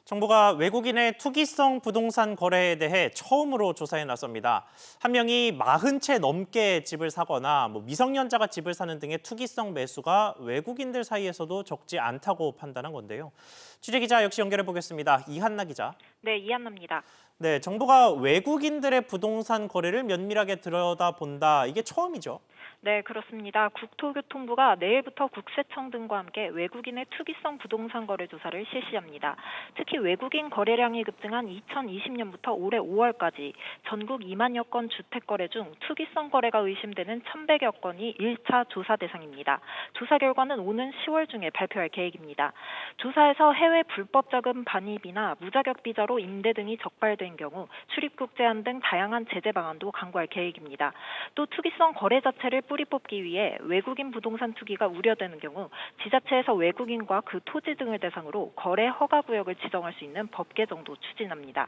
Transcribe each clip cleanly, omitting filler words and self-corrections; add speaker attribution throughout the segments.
Speaker 1: 정부가 외국인의 투기성 부동산 거래에 대해 처음으로 조사에 나섭니다. 한 명이 40채 넘게 집을 사거나 미성년자가 집을 사는 등의 투기성 매수가 외국인들 사이에서도 적지 않다고 판단한 건데요. 취재기자 역시 연결해 보겠습니다. 이한나 기자.
Speaker 2: 네, 이한나입니다.
Speaker 1: 네, 정부가 외국인들의 부동산 거래를 면밀하게 들여다본다. 이게 처음이죠?
Speaker 2: 네, 그렇습니다. 국토교통부가 내일부터 국세청 등과 함께 외국인의 투기성 부동산 거래 조사를 실시합니다. 특히 외국인 거래량이 급증한 2020년부터 올해 5월까지 전국 2만여 건 주택 거래 중 투기성 거래가 의심되는 1,100여 건이 1차 조사 대상입니다. 조사 결과는 오는 10월 중에 발표할 계획입니다. 조사에서 해외 불법 자금 반입이나 무자격 비자로 임대 등이 적발된 경우 출입국 제한 등 다양한 제재 방안도 강구할 계획입니다. 또 투기성 거래 자체를 뿌리 뽑기 위해 외국인 부동산 투기가 우려되는 경우 지자체에서 외국인과 그 토지 등을 대상으로 거래 허가 구역을 지정할 수 있는 법 개정도 추진합니다.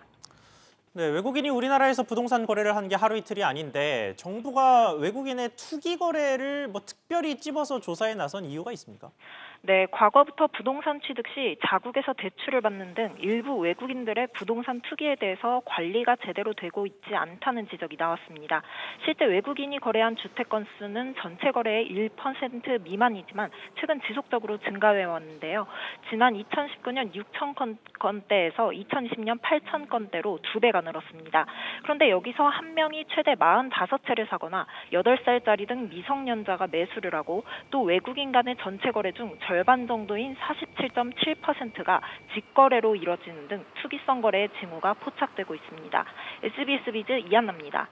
Speaker 1: 네, 외국인이 우리나라에서 부동산 거래를 한 게 하루 이틀이 아닌데 정부가 외국인의 투기 거래를 특별히 찝어서 조사에 나선 이유가 있습니까?
Speaker 2: 네, 과거부터 부동산 취득 시 자국에서 대출을 받는 등 일부 외국인들의 부동산 투기에 대해서 관리가 제대로 되고 있지 않다는 지적이 나왔습니다. 실제 외국인이 거래한 주택 건수는 전체 거래의 1% 미만이지만 최근 지속적으로 증가해 왔는데요. 지난 2019년 6천 건대에서 2020년 8천 건대로 2배가 늘었습니다. 그런데 여기서 한 명이 최대 45채를 사거나 8살짜리 등 미성년자가 매수를 하고 또 외국인 간의 전체 거래 중 절반 정도인 47.7%가 직거래로 이뤄지는 등 투기성 거래의 징후가 포착되고 있습니다. SBS 비즈 이한나입니다.